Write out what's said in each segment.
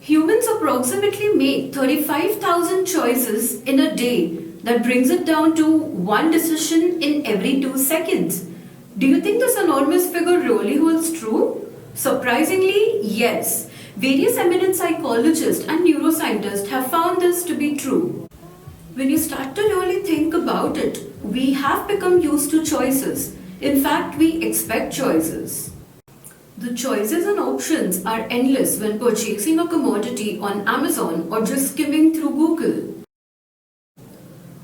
Humans approximately make 35,000 choices in a day. That brings it down to one decision in every 2 seconds. Do you think this enormous figure really holds true? Surprisingly, yes. Various eminent psychologists and neuroscientists have found this to be true. When you start to really think about it, we have become used to choices. In fact, we expect choices. The choices and options are endless when purchasing a commodity on Amazon or just skimming through Google.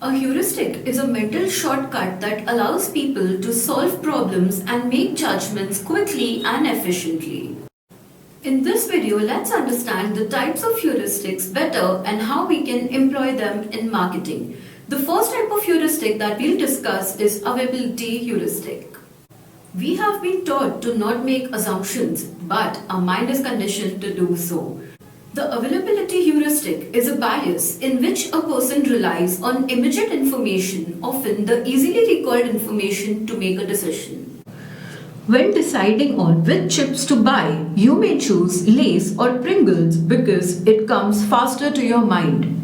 A heuristic is a mental shortcut that allows people to solve problems and make judgments quickly and efficiently. In this video, let's understand the types of heuristics better and how we can employ them in marketing. The first type of heuristic that we'll discuss is availability heuristic. We have been taught to not make assumptions, but our mind is conditioned to do so. The availability heuristic is a bias in which a person relies on immediate information, often the easily recalled information, to make a decision. When deciding on which chips to buy, you may choose Lay's or Pringles because it comes faster to your mind.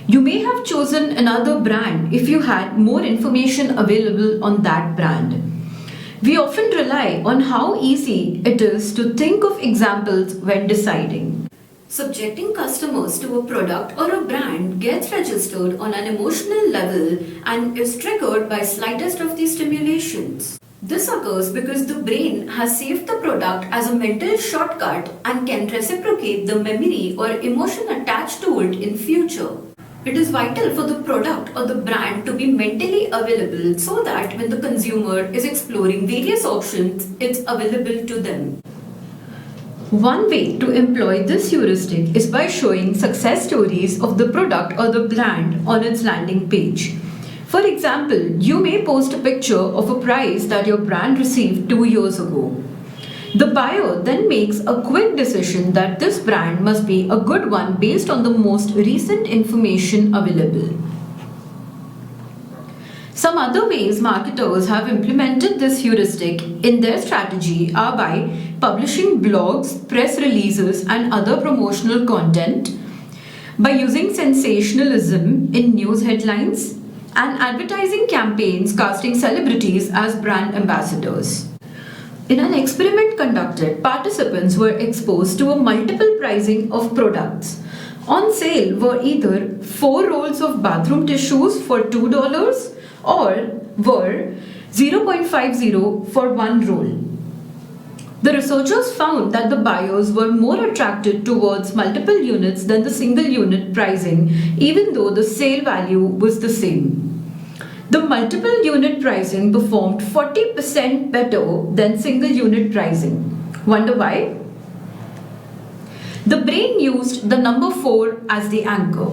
You may have chosen another brand if you had more information available on that brand. We often rely on how easy it is to think of examples when deciding. Subjecting customers to a product or a brand gets registered on an emotional level and is triggered by slightest of these stimulations. This occurs because the brain has saved the product as a mental shortcut and can reciprocate the memory or emotion attached to it in future. It is vital for the product or the brand to be mentally available so that when the consumer is exploring various options, it's available to them. One way to employ this heuristic is by showing success stories of the product or the brand on its landing page. For example, you may post a picture of a prize that your brand received 2 years ago. The buyer then makes a quick decision that this brand must be a good one based on the most recent information available. Some other ways marketers have implemented this heuristic in their strategy are by publishing blogs, press releases, and other promotional content, by using sensationalism in news headlines, and advertising campaigns casting celebrities as brand ambassadors. In an experiment conducted, participants were exposed to a multiple pricing of products. On sale were either 4 rolls of bathroom tissues for $2 or were 0.50 for 1 roll. The researchers found that the buyers were more attracted towards multiple units than the single unit pricing, even though the sale value was the same. The multiple unit pricing performed 40% better than single unit pricing. Wonder why? The brain used the number 4 as the anchor.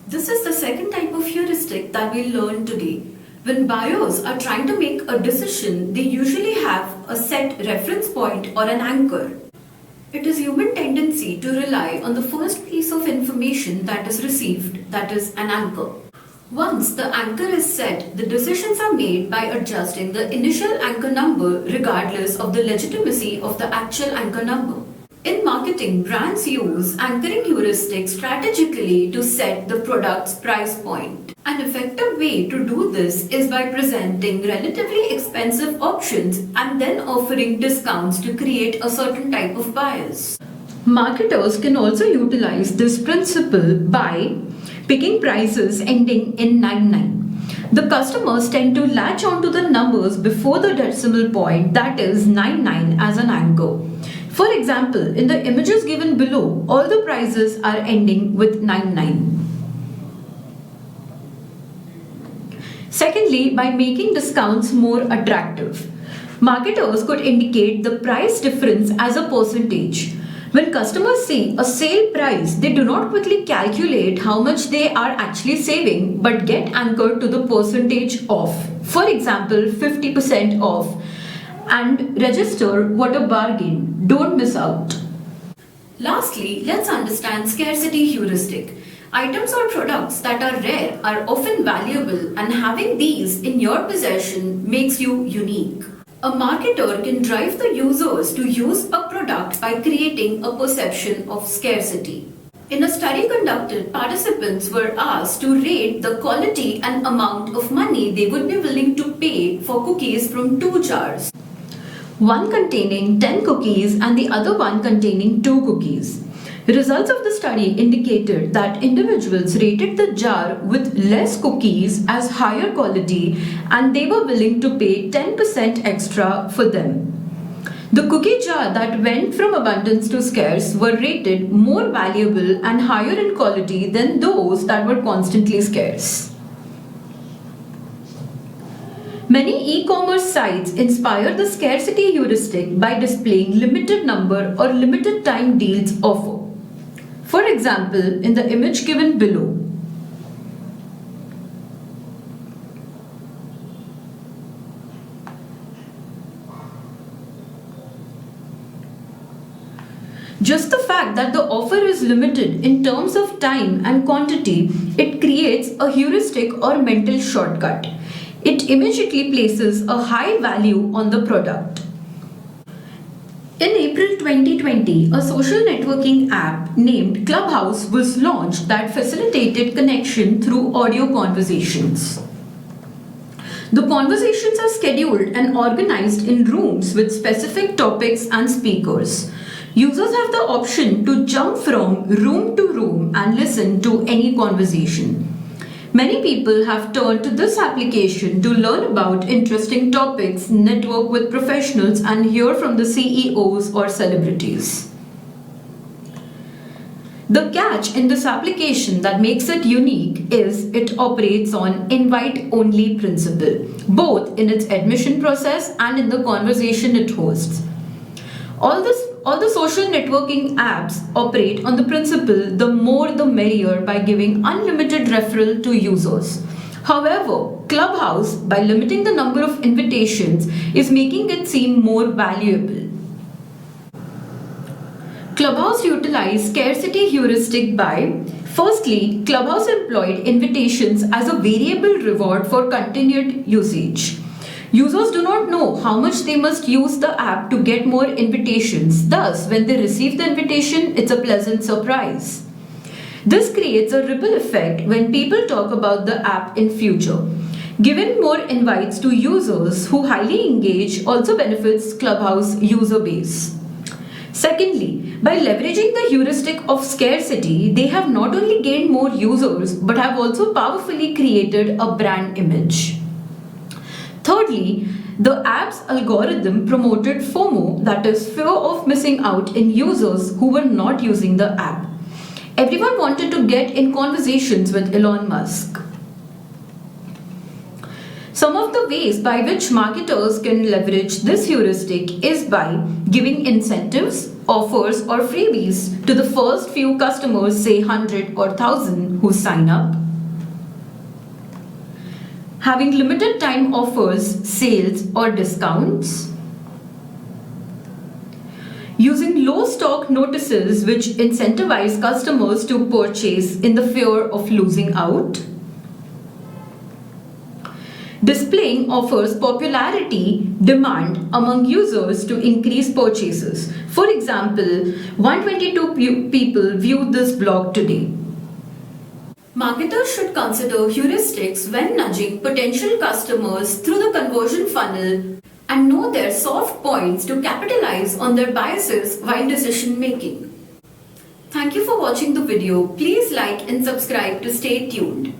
This is the second type of heuristic that we learned today. When buyers are trying to make a decision, they usually have a set reference point or an anchor. It is human tendency to rely on the first piece of information that is received, that is an anchor. Once the anchor is set, the decisions are made by adjusting the initial anchor number regardless of the legitimacy of the actual anchor number. In marketing, brands use anchoring heuristics strategically to set the product's price point. An effective way to do this is by presenting relatively expensive options and then offering discounts to create a certain type of bias. Marketers can also utilize this principle by picking prices ending in 99. The customers tend to latch onto the numbers before the decimal point, that is 99, as an anchor. For example, in the images given below, all the prices are ending with 99. Secondly, by making discounts more attractive. Marketers could indicate the price difference as a percentage. When customers see a sale price, they do not quickly calculate how much they are actually saving but get anchored to the percentage off. For example, 50% off, and register what a bargain. Don't miss out. Lastly, let's understand scarcity heuristic. Items or products that are rare are often valuable, and having these in your possession makes you unique. A marketer can drive the users to use a product by creating a perception of scarcity. In a study conducted, participants were asked to rate the quality and amount of money they would be willing to pay for cookies from two jars, one containing 10 cookies and the other one containing 2 cookies. Results of the study indicated that individuals rated the jar with less cookies as higher quality and they were willing to pay 10% extra for them. The cookie jar that went from abundance to scarce were rated more valuable and higher in quality than those that were constantly scarce. Many e-commerce sites inspire the scarcity heuristic by displaying limited number or limited time deals offered. For example, in the image given below, just the fact that the offer is limited in terms of time and quantity, it creates a heuristic or mental shortcut. It immediately places a high value on the product. In April 2020, a social networking app named Clubhouse was launched that facilitated connection through audio conversations. The conversations are scheduled and organized in rooms with specific topics and speakers. Users have the option to jump from room to room and listen to any conversation. Many people have turned to this application to learn about interesting topics, network with professionals, and hear from the CEOs or celebrities. The catch in this application that makes it unique is it operates on invite-only principle, both in its admission process and in the conversation it hosts. All the social networking apps operate on the principle the more the merrier by giving unlimited referral to users. However, Clubhouse, by limiting the number of invitations, is making it seem more valuable. Clubhouse utilized scarcity heuristic by, firstly, Clubhouse employed invitations as a variable reward for continued usage. Users do not know how much they must use the app to get more invitations. Thus, when they receive the invitation, it's a pleasant surprise. This creates a ripple effect when people talk about the app in future. Giving more invites to users who highly engage also benefits Clubhouse user base. Secondly, by leveraging the heuristic of scarcity, they have not only gained more users but have also powerfully created a brand image. Thirdly, the app's algorithm promoted FOMO, that is, fear of missing out, in users who were not using the app. Everyone wanted to get in conversations with Elon Musk. Some of the ways by which marketers can leverage this heuristic is by giving incentives, offers, or freebies to the first few customers, say 100 or 1000, who sign up. Having limited time offers, sales, or discounts. Using low stock notices which incentivize customers to purchase in the fear of losing out. Displaying offers popularity demand among users to increase purchases. For example, 122 people viewed this blog today. Marketers should consider heuristics when nudging potential customers through the conversion funnel and know their soft points to capitalize on their biases while decision making. Thank you for watching the video. Please like and subscribe to stay tuned.